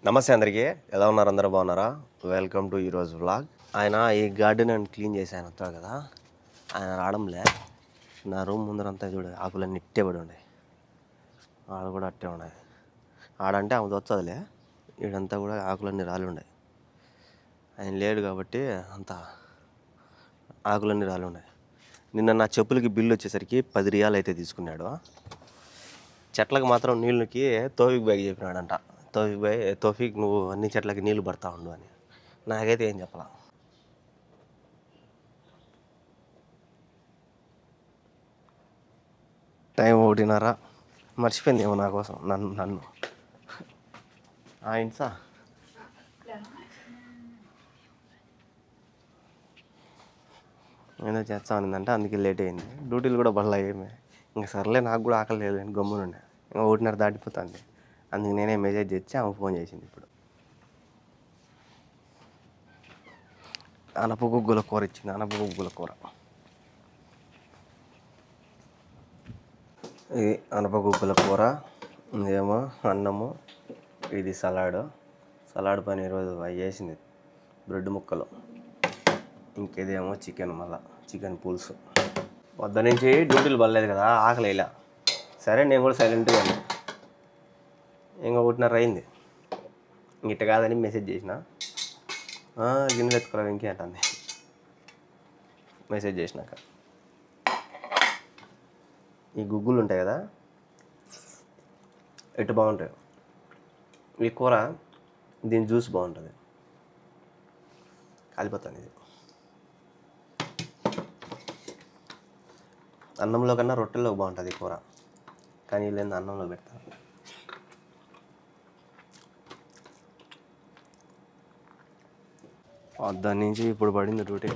నమస్తే అందరికీ, ఎలా ఉన్నారు? అందరూ బాగున్నారా? వెల్కమ్ టు ఈరోజు వ్లాగ్. ఆయన ఈ గార్డెన్ అని క్లీన్ చేసి ఆయన వస్తాడు కదా, ఆయన రావడంలే. నా రూమ్ ముందరంతా చూడు, ఆకులన్నీ ఇట్టే పడి ఉన్నాయి. ఆడ కూడా అట్టే ఉన్నాయి. ఆడంటే ఆమె వచ్చదులే, ఈడంతా కూడా ఆకులన్నీ రాలి ఉన్నాయి. ఆయన లేడు కాబట్టి అంత ఆకులన్నీ రాలి ఉన్నాయి. నిన్న నా చెప్పులకి బిల్లు వచ్చేసరికి 10 రియాలు అయితే తీసుకున్నాడు. చెట్లకు మాత్రం నీళ్ళకి తోఫిక్ బ్యాగ్ చెప్పినాడంట. తోఫిక్ నువ్వు అన్ని చెట్లకి నీళ్లు పడతా ఉండు అని. నాకైతే ఏం చెప్పాల. టైం 1:30 మర్చిపోయిందేమో నా కోసం నన్ను ఆయనసా ఏదో చేస్తా ఉన్నదంటే అందుకే లేట్ అయింది. డ్యూటీలు కూడా బల్ల ఏమే. ఇంకా సర్లే, నాకు కూడా ఆకలి లేదు అని గమ్మునుండే. ఇంకా 1:30 దాటిపోతుంది. అందుకు నేనే మెసేజ్ చేసి ఆమె ఫోన్ చేసింది. ఇప్పుడు అనపగుగ్గుల కూర ఇచ్చింది. అనపగుగ్గుల కూర, ఇది అనపగుగ్గుల కూర, ఇదేమో అన్నము, ఇది సలాడ్ పని ఈరోజు అవి చేసింది, బ్రెడ్ ముక్కలు. ఇంకేదేమో చికెన్, మళ్ళా చికెన్ పులుసు. పొద్దు నుంచి డ్యూటీలు పడలేదు కదా, ఆకలి వేయలే. సరే నేను కూడా సైలెంట్గా ఉన్నా. ఇంకా 1:30 అయింది. ఇట్ట కాదని మెసేజ్ చేసిన. గిన్నెలు ఎత్తుకోవడం ఇంకేంటుంది మెసేజ్ చేసినాక. ఈ గుగ్గులు ఉంటాయి కదా, ఎటు బాగుంటాయి. ఈ కూర, దీని జ్యూస్ బాగుంటుంది. కాలిపోతుంది ఇది. అన్నంలో కన్నా రొట్టెల్లో బాగుంటుంది ఈ కూర, కానీ వీళ్ళేంది అన్నంలో పెడతారు. దాని నుంచి ఇప్పుడు పడింది డ్యూటీ.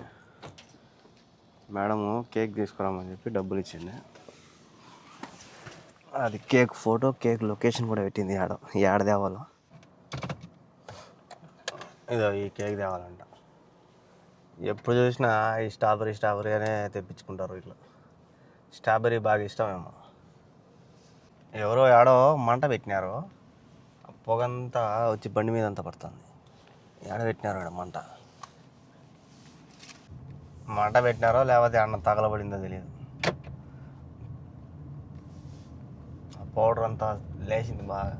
మేడము కేక్ తీసుకురామని చెప్పి డబ్బులు ఇచ్చింది. అది కేక్ ఫోటో, కేక్ లొకేషన్ కూడా పెట్టింది. ఏడ తేవాలో. ఇదో ఈ కేక్ తేవాలంట. ఎప్పుడు చూసినా ఈ స్ట్రాబెర్రీ అనే తెప్పించుకుంటారు ఇట్లా. స్ట్రాబెర్రీ బాగా ఇష్టమేమో. ఎవరో ఏడో మంట పెట్టినారు, పొగంతా వచ్చి బండి మీద అంతా పడుతుంది. ఏడ పెట్టినారు ఆడ మంట పెట్టినారో లేకపోతే అన్నం తగలబడిందో తెలియదు. ఆ పౌడర్ అంతా లేచింది బాగా.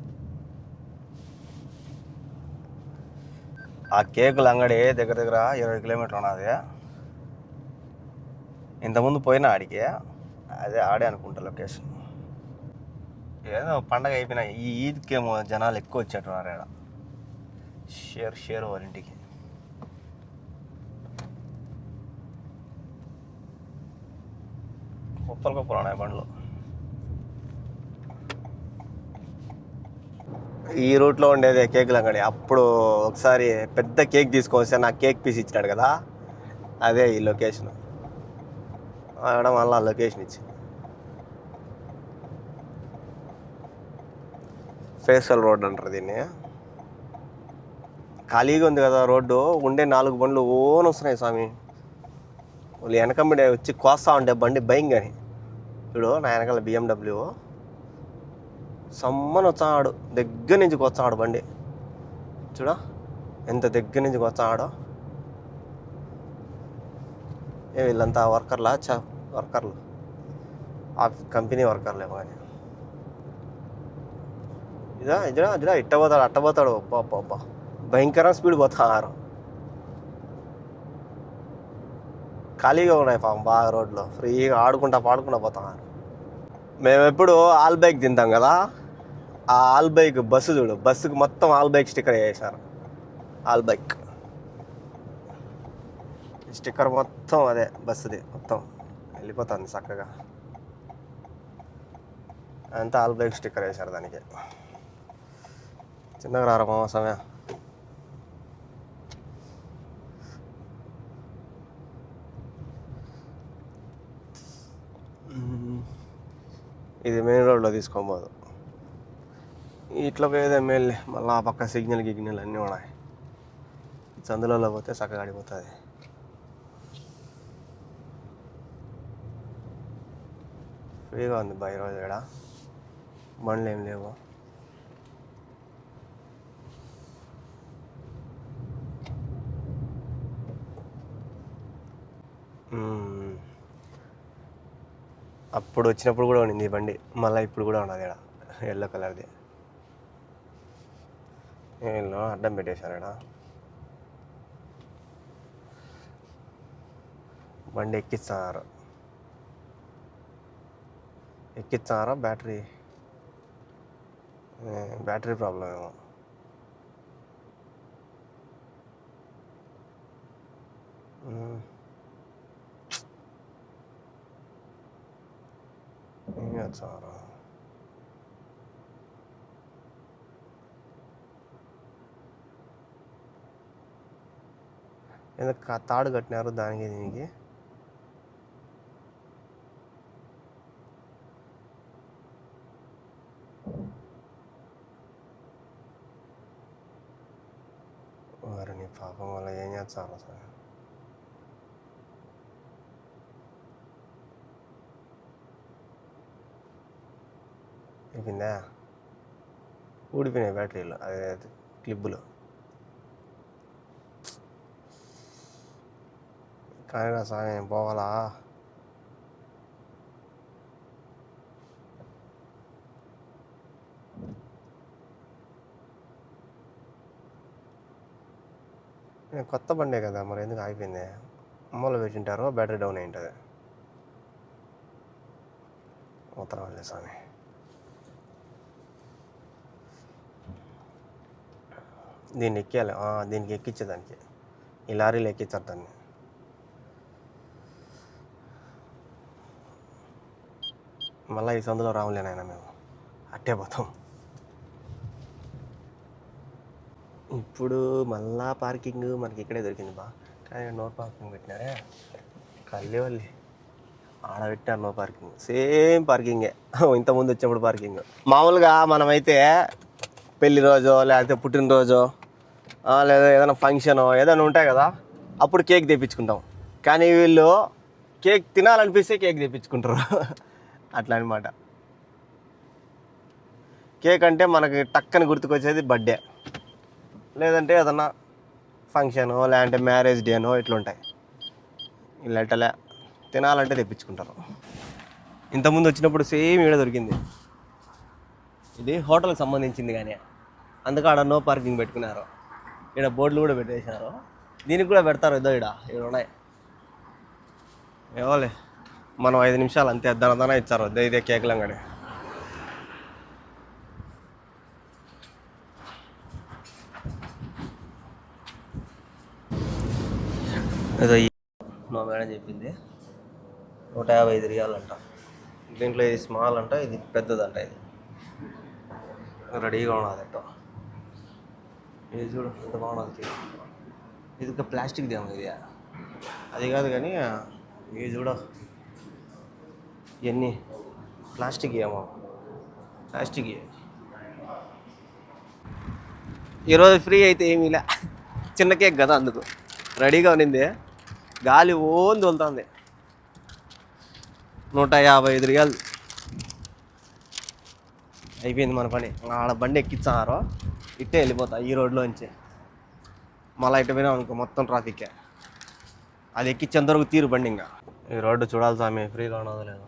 ఆ కేకుల అంగడి దగ్గర 20 కిలోమీటర్లు ఉన్నది. ఇంతకుముందు పోయినా ఆడికి, అదే ఆడే అనుకుంటా లొకేషన్. ఏదో పండగ అయిపోయినా ఈ ఈద్కేమో జనాలు ఎక్కువ వచ్చేట్టున్నారు ఆడ. షేర్ వాళ్ళ ఇంటికి. కుప్పలు ఉన్నాయి బండ్లు. ఈ రూట్లో ఉండేదే కేకులు అంగడి. అప్పుడు ఒకసారి పెద్ద కేక్ తీసుకొస్తే నాకు కేక్ పీస్ ఇచ్చినాడు కదా, అదే ఈ లొకేషన్. ఆడ మళ్ళీ లొకేషన్ ఇచ్చింది. ఫేసల్ రోడ్ అంటారు దీన్ని. ఖాళీగా ఉంది కదా రోడ్డు, ఉండే 4 బండ్లు ఓన్ వస్తున్నాయి స్వామి. వాళ్ళు వెనకమ్మడి వచ్చి కోస్తా ఉంటే బండి భయం. కానీ ఇప్పుడు నా వెనకాల BMW సమ్మని వచ్చాడు, దగ్గర నుంచి వచ్చాడు బండి. చూడ ఎంత దగ్గర నుంచి వచ్చాడో. వీళ్ళంతా వర్కర్లు, ఆ కంపెనీ వర్కర్లేమో. కానీ ఇదా అట్టపోతాడు. అబ్బా భయంకర స్పీడ్ పోతున్నారు. ఖాళీగా ఉన్నాయి పాపం బాగా రోడ్లో, ఫ్రీగా ఆడుకుంటా పాడుకుంటా పోతున్నారు. మేము ఎప్పుడు ఆల్ బైక్ తింటాం కదా, ఆ ఆల్ బైక్ బస్సు చూడు, బస్సుకి మొత్తం ఆల్ బైక్ స్టిక్కర్ వేసారు. ఆల్ బైక్ స్టిక్కర్ మొత్తం అదే బస్సుది మొత్తం వెళ్ళిపోతుంది చక్కగా. అంతా ఆల్ బైక్ స్టిక్కర్ వేశారు దానికి. చిన్నగా రారా సమయ. ఇది మెయిన్ రోడ్లో తీసుకోబోదు, ఇట్లా పోయేదే మేల్లే. మళ్ళీ ఆ పక్క గిగ్నెల్ అన్నీ ఉన్నాయి. చందులలో పోతే చక్కగా ఆడిపోతుంది. ఫ్రీగా ఉంది బా ఈరోజు. ఇక్కడ బండ్లు ఏం లేవు. అప్పుడు వచ్చినప్పుడు కూడా ఉండింది ఈ బండి, మళ్ళీ ఇప్పుడు కూడా ఉన్నది ఇక్కడ ఎల్లో కలర్ది. వీళ్ళు అడ్డం పెట్టేశారు ఇక్కడ. బండి ఎక్కిస్తారా బ్యాటరీ ప్రాబ్లం ఏమో. సారా ఎందుకు తాడు కట్టినారు దానికి దీనికి? వారిని పాపం వల్ల ఏం చేస్తారు సార్? అయిపోయిందా? ఊడిపోయినాయి బ్యాటరీలు, అదే క్లిబ్బులు. కానీ రా సార్ నేను పోవాలా? నేను కొత్త బండే కదా, మరి ఎందుకు ఆగిపోయింది? అమ్మలో పెట్టింటారు, బ్యాటరీ డౌన్ అయి ఉంటుంది. ఉత్తరం వెళ్ళే స్వామి. దీన్ని ఎక్కియాలి, దీనికి ఎక్కించేదానికి ఈ లారీలు ఎక్కించారు దాన్ని. మళ్ళీ ఈ సందులో రావులేనాయన, మేము అట్టే పోతాం. ఇప్పుడు మళ్ళా పార్కింగ్ మనకి ఇక్కడే దొరికింది బా, కానీ నో పార్కింగ్ పెట్టినారే కళ్ళేవల్లి. ఆడ పెట్టారు నో పార్కింగ్, సేమ్ పార్కింగే ఇంతకుముందు వచ్చినప్పుడు పార్కింగ్. మామూలుగా మనమైతే పెళ్లి రోజో లేకపోతే పుట్టినరోజో లేదా ఏదైనా ఫంక్షన్ ఏదైనా ఉంటాయి కదా, అప్పుడు కేక్ తెప్పించుకుంటాం. కానీ వీళ్ళు కేక్ తినాలనిపిస్తే కేక్ తెప్పించుకుంటారు అట్లా అనమాట. కేక్ అంటే మనకి టక్కని గుర్తుకొచ్చేది బర్త్డే, లేదంటే ఏదన్నా ఫంక్షను లేదంటే మ్యారేజ్ డేనో ఇట్లుంటాయి. ఇలా ఇట్టలే తినాలంటే తెప్పించుకుంటారు. ఇంతకుముందు వచ్చినప్పుడు సేమ్ ఈడ దొరికింది. ఇది హోటల్కి సంబంధించింది, కానీ అందుకే ఆడ నో పార్కింగ్ పెట్టుకున్నారు. ఇక్కడ బోర్డులు కూడా పెట్టేసినారు, దీనికి కూడా పెడతారు. ఇక్కడ ఉన్నాయి ఏవోలే. మనం 5 నిమిషాలు అంతే దనదన ఇచ్చారు ఇదే కేకులంగానే. ఏదో మా మేడం చెప్పింది 155 రియాలంట. దీంట్లో ఇది స్మాల్ అంట, ఇది పెద్దదంట. ఇది రెడీగా ఉన్నదంట. ఇది చూడు ఎంత బాగున్నది. ఇది ఒక ప్లాస్టిక్ దేమో, ఇది అది కాదు కానీ ఇది చూడ ఇవన్నీ ప్లాస్టిక్ ఏమో, ప్లాస్టిక్. ఈరోజు ఫ్రీ అయితే ఏమీ లే, చిన్న కేక్ కదా అందుకు రెడీగా ఉన్నింది. గాలి ఓన్ తోలుతుంది. 155 రియాలు అయిపోయింది మన పని. ఆడ బండి ఎక్కించారో ఇట్టే వెళ్ళిపోతా ఈ రోడ్లోంచి. మళ్ళీ ఇటు పోయినా అనుకో మొత్తం ట్రాఫిక్కే. అది ఎక్కించేంతవరకు తీరు బండి. ఇంకా ఈ రోడ్డు చూడాలి స్వామి, ఫ్రీగా ఉన్నదో లేదో.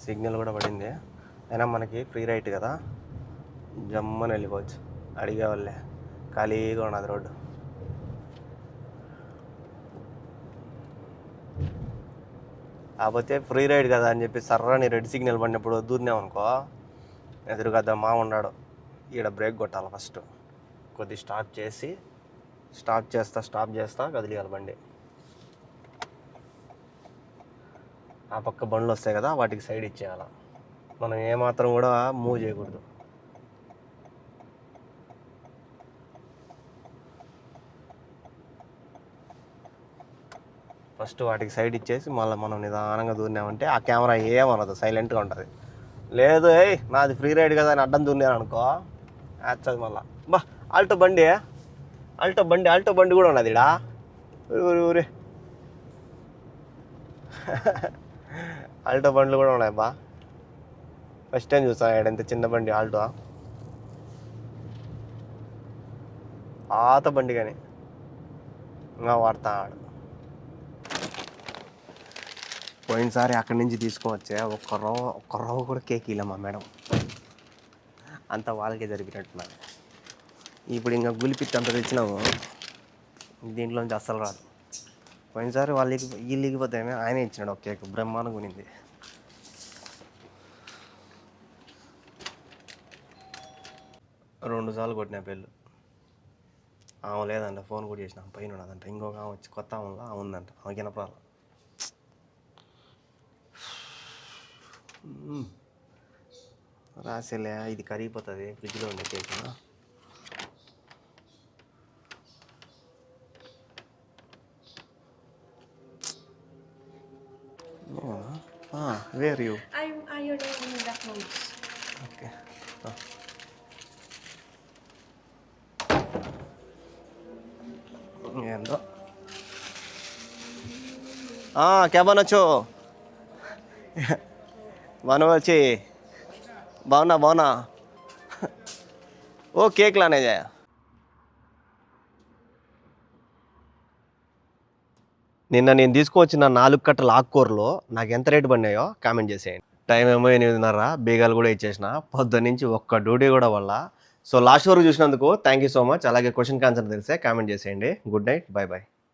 సిగ్నల్ కూడా పడింది, అయినా మనకి ఫ్రీ రైట్ కదా, జమ్మని వెళ్ళిపోవచ్చు. అడిగే వాళ్ళే, ఖాళీగా ఉన్నది రోడ్డు. కాకపోతే ఫ్రీ రైడ్ కదా అని చెప్పి సర్రని రెడ్ సిగ్నల్ పడినప్పుడు దూరినామనుకో, ఎదురుగా మా ఉన్నాడు, ఈడ బ్రేక్ కొట్టాలి ఫస్ట్. కొద్ది స్టాప్ చేస్తా కదిలియాలి బండి. ఆ పక్క బండ్లు వస్తాయి కదా, వాటికి సైడ్ ఇచ్చేయాలి. మనం ఏమాత్రం కూడా మూవ్ చేయకూడదు. ఫస్ట్ వాటికి సైడ్ ఇచ్చేసి మళ్ళీ మనం నిదానంగా దూరినామంటే ఆ కెమెరా ఏమనదు, సైలెంట్గా ఉంటుంది. లేదు నాది ఫ్రీ రైడ్ కదా అని అడ్డం దూరినాను అనుకో, యాక్చువల్ మళ్ళా బా ఆల్టో బండి కూడా ఉన్నది ఇడా. ఊరి ఆల్టో బండ్లు కూడా ఉన్నాయి బా. ఫస్ట్ టైం చూసా ఎంత చిన్న బండి ఆల్టో. పాత బండి కానీ ఇంకా వాడతాడు. పోయినసారి అక్కడి నుంచి తీసుకొచ్చే ఒక్క రవ్వ కూడా కేక్ ఇలా మా మేడం అంతా వాళ్ళకే జరిపినట్టున్నారు. ఇప్పుడు ఇంకా గులిపిత్తి అంత తెచ్చినాము, దీంట్లోంచి అస్సలు రాదు. పోయినసారి వీళ్ళు ఇగిపోతే ఆయనే ఇచ్చినాడు ఒక కేక్, బ్రహ్మాండంగా కొనింది. రెండు సార్లు కొట్టిన పెళ్ళు, ఆమె లేదంట. ఫోన్ కూడా చేసిన, పైన ఉన్నదంట. ఇంకొక ఆమె వచ్చి కొత్త ఆమె ఉందంట, ఆమె గినపరాలు. రాసేలే, ఇది కరిగిపోతుంది ఫ్రిడ్జ్లో ఉండే cake. Where you I'm ironing the clothes. Okay. ఏందో क्या बनो छो बनो వచ్చి బాగున్నా ఓ కేక్ లానే जाया. నిన్న నేను తీసుకువచ్చిన 4 కట్టల ఆకుకూరలో నాకు ఎంత రేటు పడినాయో కామెంట్ చేసేయండి. టైం ఏమో 8:30, బీగాలు కూడా ఇచ్చేసిన. పొద్దున్న నుంచి ఒక్క డ్యూటీ కూడా వల్ల. సో లాస్ట్ వరకు చూసినందుకు థ్యాంక్ యూ సో మచ్. అలాగే క్వశ్చన్కి ఆన్సర్ తెలిసే కామెంట్ చేసేయండి. Good night, bye bye.